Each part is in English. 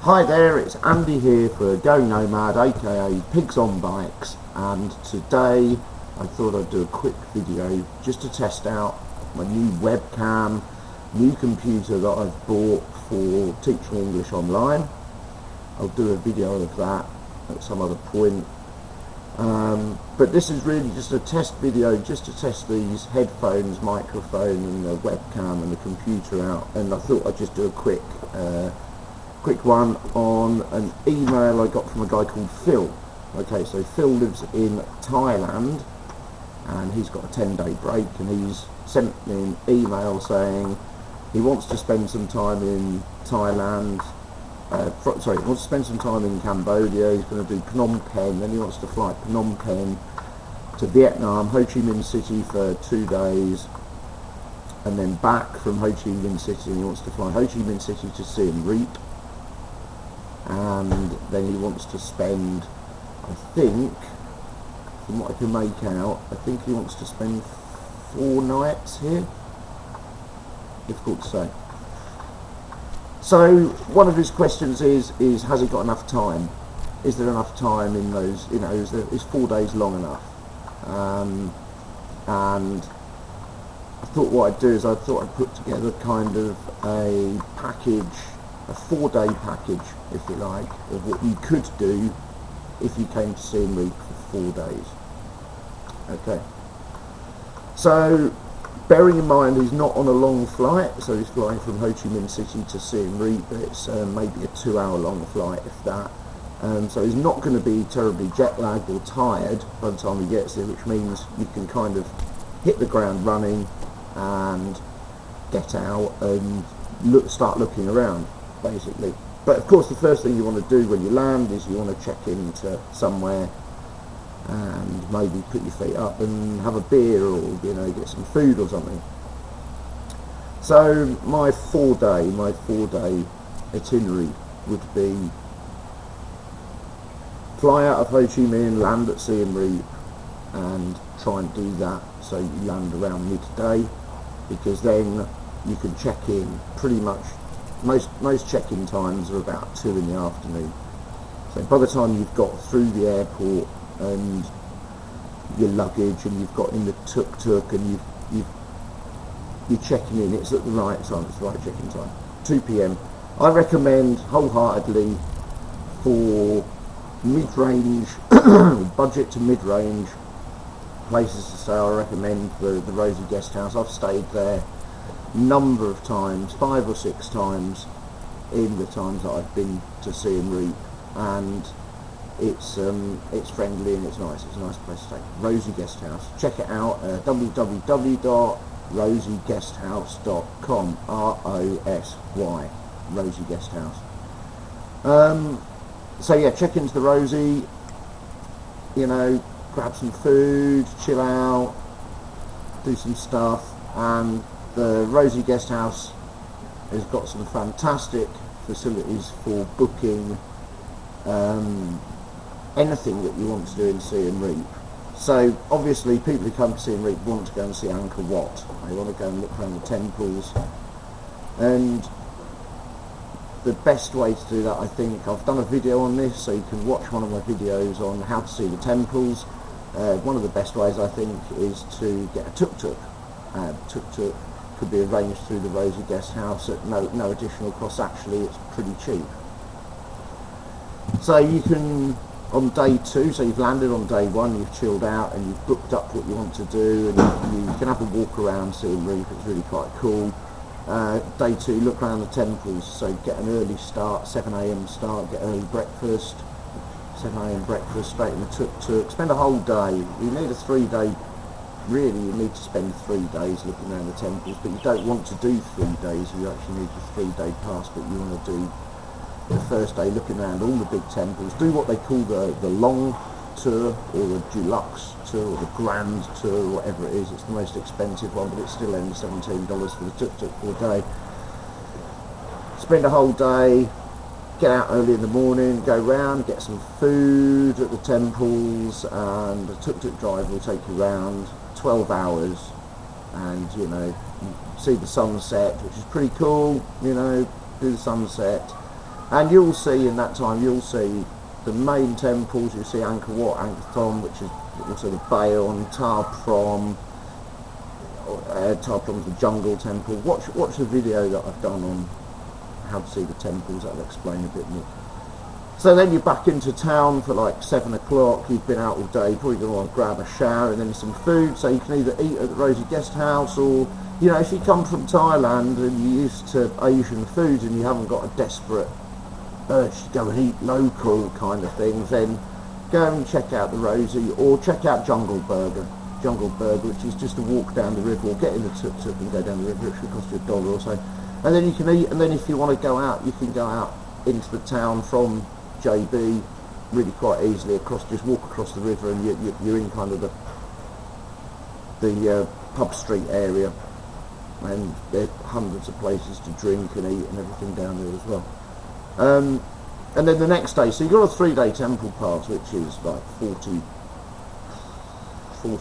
Hi there, it's Andy here for Go Nomad, aka Pigs on Bikes, and today I thought I'd do a quick video just to test out my new webcam, new computer that I've bought for teaching English online. I'll do a video of that at some other point. But this is really just a test video just to test these headphones, microphone and the webcam and the computer out, and I thought I'd just do a quick one on an email I got from a guy called Phil. Okay, so Phil lives in Thailand and he's got a 10-day break, and he's sent me an email saying he wants to spend some time in Thailand. He wants to spend some time in Cambodia. He's going to do Phnom Penh, then he wants to fly Phnom Penh to Vietnam, Ho Chi Minh City for 2 days, and then back from Ho Chi Minh City, and he wants to fly Ho Chi Minh City to Siem Reap, and then he wants to spend, I think, from what I can make out, I think he wants to spend 4 nights here. Difficult to say. So one of his questions is has he got enough time? Is there enough time in those, is 4 days long enough? And I thought what I'd do is I thought I'd put together kind of a package, a 4-day package, if you like, of what you could do if you came to Siem Reap for 4 days. Okay. So, bearing in mind he's not on a long flight, so he's flying from Ho Chi Minh City to Siem Reap. It's maybe a 2-hour long flight, if that. So he's not going to be terribly jet lagged or tired by the time he gets there, which means you can kind of hit the ground running and get out and start looking around, basically. But of course the first thing you want to do when you land is you want to check into somewhere and maybe put your feet up and have a beer, or get some food or something. So my 4-day itinerary would be fly out of Ho Chi Minh, land at Siem Reap, and try and do that so you land around midday, because then you can check in pretty much. Most check-in times are about 2 in the afternoon. So by the time you've got through the airport and your luggage, and you've got in the tuk-tuk, and you're checking in, it's at the right time, it's the right check-in time, 2 p.m. I recommend wholeheartedly for mid-range, budget to mid-range places to stay, I recommend the Rosie Guest House. I've stayed there number of times, 5 or 6 times in the times that I've been to Siem Reap, and it's friendly and it's nice. It's a nice place to stay. Rosie Guest House. Check it out. www.rosieguesthouse.com. R-O-S-Y. Rosie Guest House. So yeah, check into the Rosie. Grab some food, chill out, do some stuff, and the Rosie Guest House has got some fantastic facilities for booking anything that you want to do in Siem Reap. So obviously people who come to Siem Reap want to go and see Angkor Wat. They want to go and look around the temples, and the best way to do that, I think, I've done a video on this, so you can watch one of my videos on how to see the temples. One of the best ways, I think, is to get a tuk-tuk. Tuk-tuk could be arranged through the Rosie Guest House at no additional cost. Actually, it's pretty cheap. So you can, on day 2, so you've landed on day 1, you've chilled out and you've booked up what you want to do, and you can have a walk around Siem Reap. It's really quite cool. Day 2, look around the temples, so get an early start, 7 a.m. start, get early breakfast, 7 a.m. breakfast, straight in the tuk-tuk, spend a whole day. You need a 3-day, really you need to spend 3 days looking around the temples, but you don't want to do 3 days, you actually need a 3-day pass, but you want to do the first day looking around all the big temples. Do what they call the long tour, or the deluxe tour, or the grand tour, or whatever it is. It's the most expensive one, but it's still only $17 for the tuk-tuk for a day. Spend a whole day, get out early in the morning, go round, get some food at the temples, and the tuk-tuk driver will take you around 12 hours, and see the sunset, which is pretty cool. Do the sunset, And you'll see in that time, you'll see the main temples. You'll see Angkor Wat, Angkor Thom, which is also the Bayon, Tar Prom. Tar Prom's the jungle temple. Watch the video that I've done on how to see the temples. That'll explain a bit more. So then you're back into town for like 7 o'clock. You've been out all day, probably going to want to grab a shower and then some food. So you can either eat at the Rosie Guest House, or, you know, if you come from Thailand and you're used to Asian food and you haven't got a desperate urge to go and eat local kind of things, then go and check out the Rosie, or check out Jungle Burger, which is just a walk down the river, or get in the tuk-tuk and go down the river. It should cost you $1 or so. And then you can eat, and then if you want to go out, you can go out into the town from JB really quite easily, just walk across the river, and you're in kind of the pub street area, and there are hundreds of places to drink and eat and everything down there as well. And then the next day, so you've got a 3-day temple pass, which is like $40 I think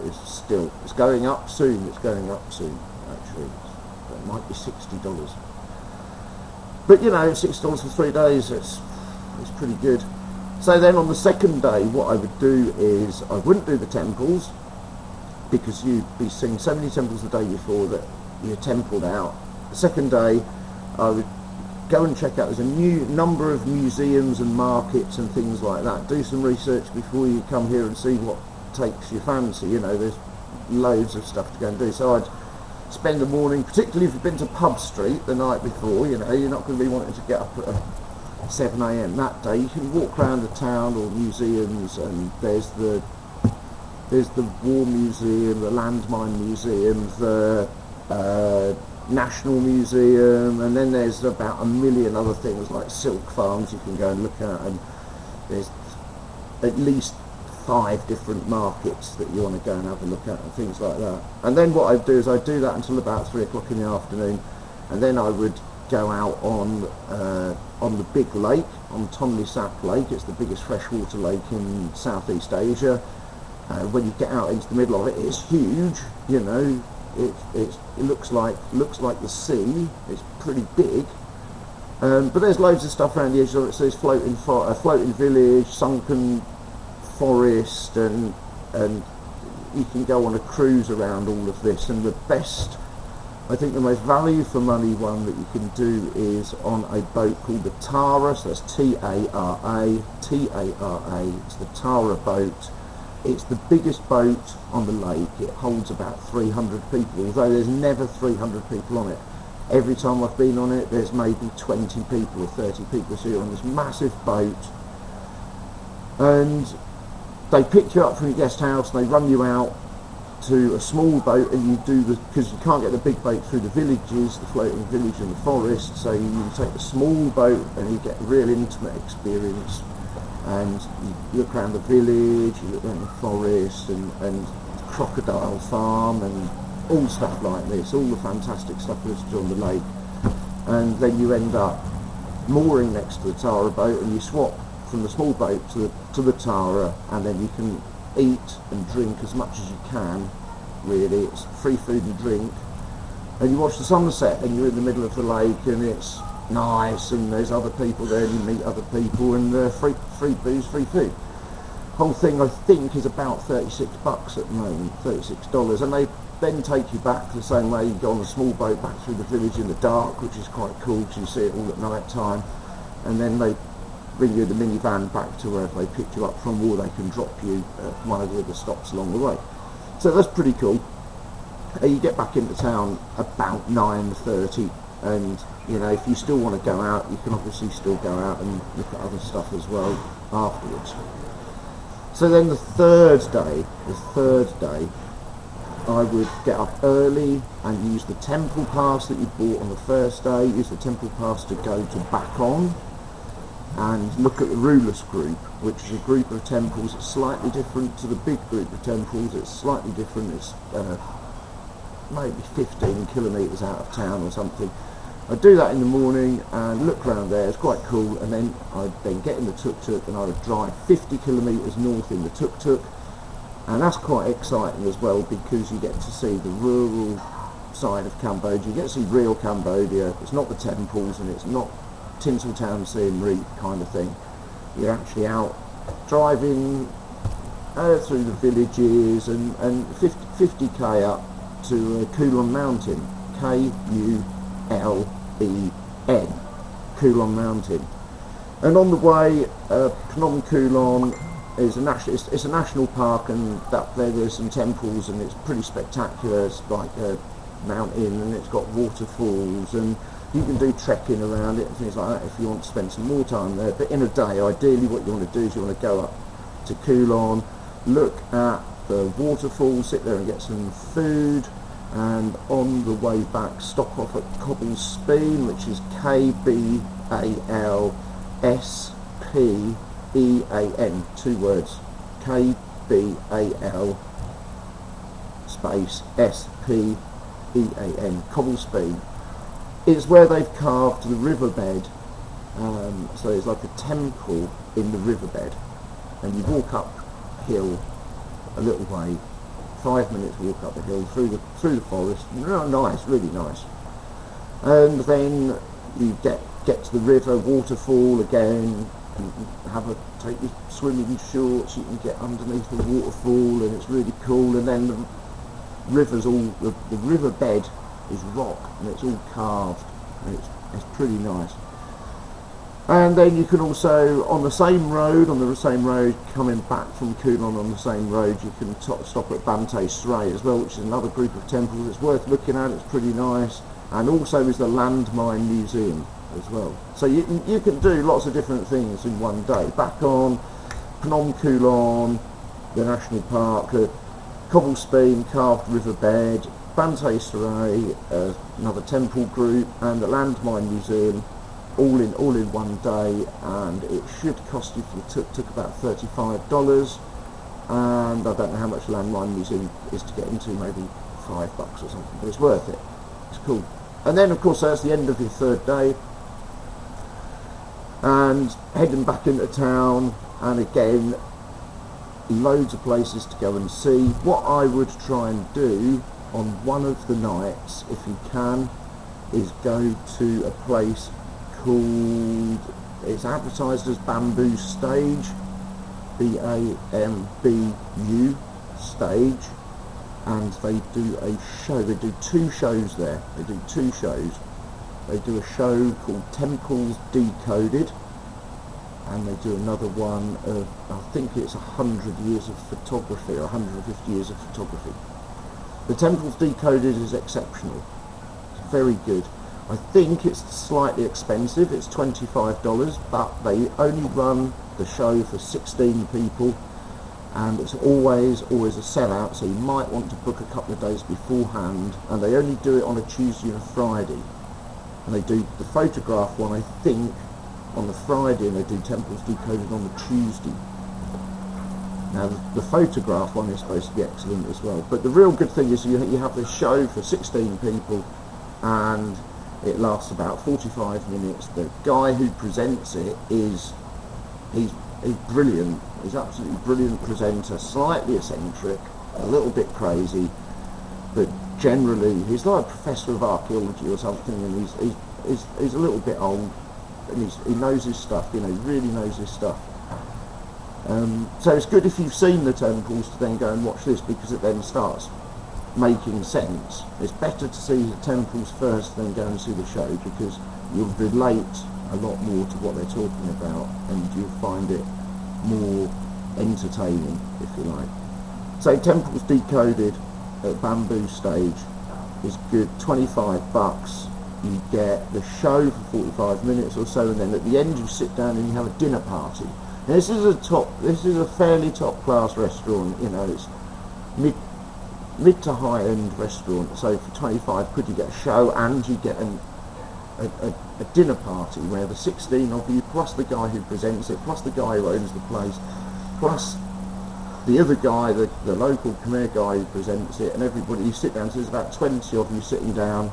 it is. It's going up soon. Actually, it might be $60. But you know, $6 for 3 days, it's pretty good. So then on the second day, what I would do is, I wouldn't do the temples, because you'd be seeing so many temples the day before that you're templed out. The second day, I would go and check out, there's a new number of museums and markets and things like that. Do some research before you come here and see what takes your fancy. You know, there's loads of stuff to go and do. So I'd spend the morning, particularly if you've been to Pub Street the night before, you know, you're not going to be wanting to get up at 7 AM that day. You can walk around the town or museums, and there's the War Museum, the Landmine Museum, the National Museum, and then there's about a million other things like silk farms you can go and look at, and there's at least 5 different markets that you want to go and have a look at and things like that. And then what I'd do is I'd do that until about 3 o'clock in the afternoon, and then I would go out on the big lake, on Tonle Sap Lake. It's the biggest freshwater lake in Southeast Asia. When you get out into the middle of it, it's huge. You know, it looks like the sea. It's pretty big. But there's loads of stuff around the edge of it. So there's floating village, sunken forest, and you can go on a cruise around all of this. And the best, I think the most value for money one that you can do is on a boat called the Tara. So that's Tara. It's the Tara boat. It's the biggest boat on the lake. It holds about 300 people, although there's never 300 people on it. Every time I've been on it, there's maybe 20 people or 30 people. So you're on this massive boat, and they pick you up from your guest house and they run you out to a small boat, and you do because you can't get the big boat through the villages, the floating village and the forest, so you take the small boat and you get a real intimate experience. And you look around the village, you look around the forest, and crocodile farm, and all stuff like this, all the fantastic stuff that's on the lake. And then you end up mooring next to the Tara boat, and you swap from the small boat to the Tara, and then you can eat and drink as much as you can. Really, it's free food and drink, and you watch the sunset, and you're in the middle of the lake, and it's nice, and there's other people there, and you meet other people, and free booze, free food. Whole thing I think is about $36 at the moment, $36, and they then take you back the same way. You go on a small boat back through the village in the dark, which is quite cool because you see it all at night time, and then they bring you the minivan back to wherever they picked you up from, or they can drop you at one of the other stops along the way. So that's pretty cool. You get back into town about 9:30, and you know, if you still want to go out, you can obviously still go out and look at other stuff as well afterwards. So then the third day, I would get up early and use the temple pass that you bought on the first day, use the temple pass to go to Bakong and look at the Rulus group, which is a group of temples. It's slightly different to the big group of temples. It's slightly different. It's maybe 15 kilometres out of town or something. I'd do that in the morning and look around there. It's quite cool. And then I'd then get in the tuk-tuk and I would drive 50 kilometres north in the tuk-tuk. And that's quite exciting as well, because you get to see the rural side of Cambodia. You get to see real Cambodia. It's not the temples, and it's not Tinseltown, Siem Reap kind of thing. You're actually out driving through the villages and 50k up to Kulon Mountain, K-U-L-E-N, Kulon Mountain. And on the way, Phnom Kulon is it's a national park, and up there's some temples, and it's pretty spectacular. It's like a mountain, and it's got waterfalls, and you can do trekking around it and things like that if you want to spend some more time there. But in a day, ideally what you want to do is you want to go up to Kulon, look at the waterfall, sit there and get some food, and on the way back stop off at Cobble Speen, which is K-B-A-L-S-P-E-A-N, 2 words, K-B-A-L space S-P-E-A-N, Cobble Speen. It's where they've carved the riverbed, so it's like a temple in the riverbed, and you walk uphill a little way, 5 minutes walk up the hill through the forest, really nice. And then you get to the river, waterfall again, and take your swimming shorts, you can get underneath the waterfall, and it's really cool. And then the riverbed is rock, and it's all carved, and it's pretty nice. And then you can also, on the same road, coming back from Kulon on the same road, you can stop at Bante Sray as well, which is another group of temples. It's worth looking at, it's pretty nice. And also is the Landmine Museum as well. So you can do lots of different things in one day. Back on Phnom Kulon, the national park, Cobble Speen, carved riverbed, Bante Sray, another temple group, and the Landmine Museum, all in one day. And it should cost you, if you took about $35, and I don't know how much the Landmine Museum is to get into, maybe $5 or something, but it's worth it. It's cool. And then of course that's the end of your third day, and heading back into town, and again loads of places to go and see. What I would try and do on one of the nights, if you can, is go to a place called, it's advertised as Bamboo Stage, B-A-M-B-U Stage, and they do a show. They do 2 shows there. They do 2 shows. They do a show called Temples Decoded, and they do another one of, I think it's 100 years of photography, or 150 years of photography. The Temples Decoded is exceptional. It's very good. I think it's slightly expensive. It's $25, but they only run the show for 16 people, and it's always a sellout, so you might want to book a couple of days beforehand. And they only do it on a Tuesday and a Friday, and they do the photograph one, I think, on the Friday, and they do Temples Decoded on the Tuesday. Now the photograph one is supposed to be excellent as well, but the real good thing is you have this show for 16 people, and it lasts about 45 minutes. The guy who presents it he's brilliant. He's absolutely brilliant presenter, slightly eccentric, a little bit crazy, but generally he's like a professor of archaeology or something, and he's a little bit old, and he knows his stuff, he really knows his stuff. So it's good if you've seen the temples to then go and watch this, because it then starts making sense. It's better to see the temples first than go and see the show, because you'll relate a lot more to what they're talking about, and you'll find it more entertaining, if you like. So Temples Decoded at Bamboo Stage is good, $25. You get the show for 45 minutes or so, and then at the end you sit down and you have a dinner party. Now, this is a fairly top class restaurant, it's mid to high end restaurant. So for 25 quid you get a show, and you get a dinner party where the 16 of you, plus the guy who presents it, plus the guy who owns the place, plus the other guy, the local Khmer guy who presents it, and everybody, you sit down. So there's about 20 of you sitting down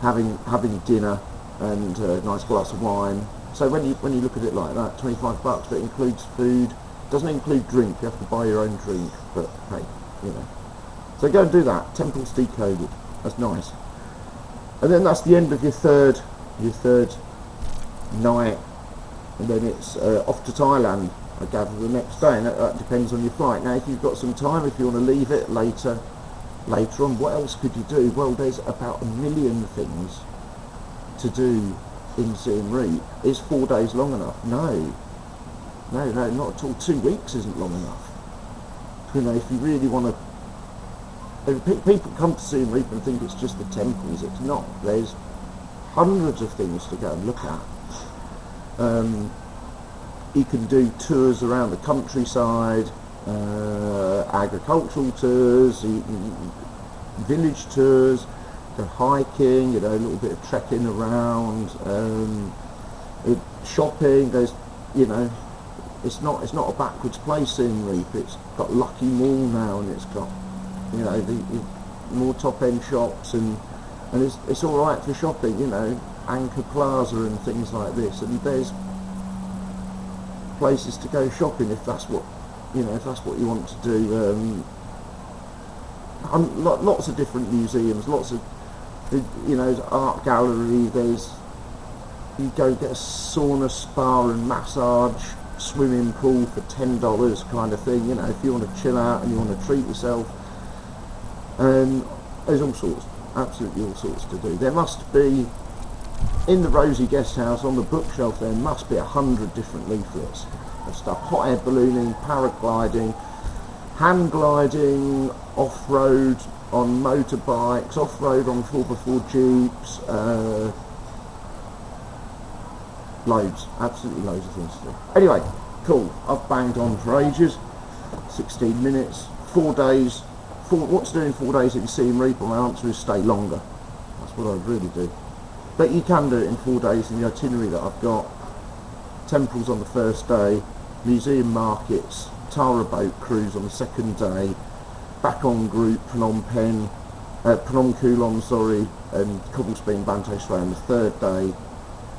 having dinner, and a nice glass of wine. So when you look at it like that, $25, but it includes food. Doesn't include drink. You have to buy your own drink, but hey, So go and do that. Temples Decoded. That's nice. And then that's the end of your third night, and then it's off to Thailand, I gather, the next day, and that depends on your flight. Now, if you've got some time, if you want to leave it later on, what else could you do? Well, there's about 1 million things to do in Siem Reap. Is 4 days long enough? No, not at all. 2 weeks isn't long enough. You know, if you really want to, people come to Siem Reap and think it's just the temples. It's not. There's hundreds of things to go and look at. You can do tours around the countryside, agricultural tours, village tours, go hiking, you know, a little bit of trekking around, shopping. There's, you know, it's not a backwards place, Siem Reap. It's got Lucky Mall now, and it's got, you know, the more top end shops, and it's all right for shopping, you know, Angkor Plaza and things like this, and there's places to go shopping if that's what, you know, if that's what you want to do. Lots of different museums, lots of, you know, art gallery. There's, you go get a sauna, spa and massage, swimming pool for $10 kind of thing, you know, if you want to chill out and you want to treat yourself. There's all sorts, absolutely all sorts to do. There must be, in the Rosie Guest House, on the bookshelf, there must be 100 different leaflets of stuff. Hot air ballooning, paragliding, hand gliding, off-road on motorbikes, off-road on 4x4 jeeps, loads, absolutely loads of things to do. Anyway, cool, I've banged on for ages, 16 minutes, 4 days. What's doing 4 days in Siem Reap? My answer is stay longer. That's what I'd really do. But you can do it in 4 days in the itinerary that I've got. Temples on the first day, museum markets, Tara boat cruise on the second day, back on group, Phnom Kulon, sorry, and Cobblestone Bante Stray on the third day,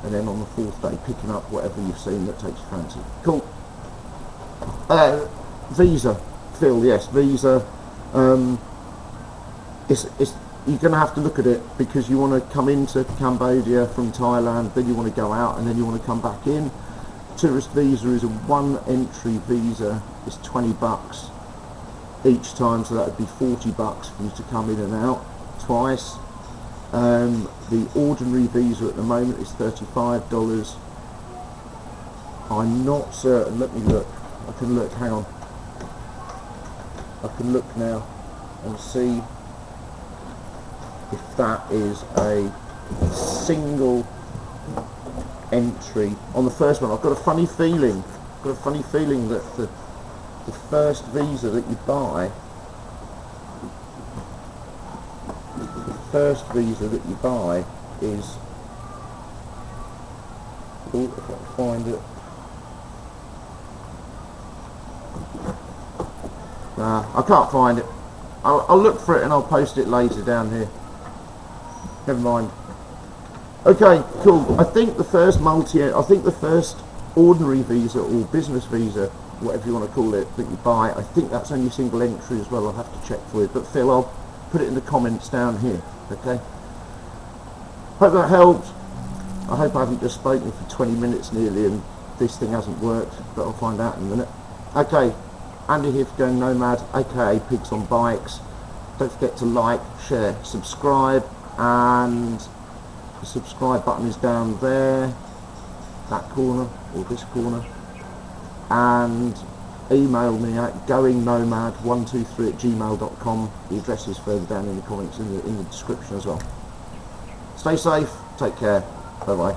and then on the fourth day picking up whatever you've seen that takes your fancy. Cool. Visa, Phil, yes, visa. It's you're going to have to look at it, because you want to come into Cambodia from Thailand, then you want to go out, and then you want to come back in. Tourist visa is a one entry visa. It's $20 each time, so that would be $40 for you to come in and out twice. The ordinary visa at the moment is $35. I'm not certain. Let me look. I can look. Hang on. I can look now and see if that is a single entry on the first one. I've got a funny feeling. That the first visa that you buy, is, oh, if I can find it. Nah, I can't find it. I'll look for it and I'll post it later down here. Never mind. Okay, cool. I think the first ordinary visa or business visa, whatever you want to call it, that you buy, I think that's only single entry as well. I'll have to check for you. But Phil, I'll put it in the comments down here. Okay. Hope that helped. I hope I haven't just spoken for 20 minutes nearly and this thing hasn't worked, but I'll find out in a minute. Okay. Andy here for Going Nomad, aka Pigs on Bikes. Don't forget to like, share, subscribe, and the subscribe button is down there, that corner, or this corner, and email me at goingnomad123@gmail.com. The address is further down in the comments, in the description as well. Stay safe, take care, bye bye.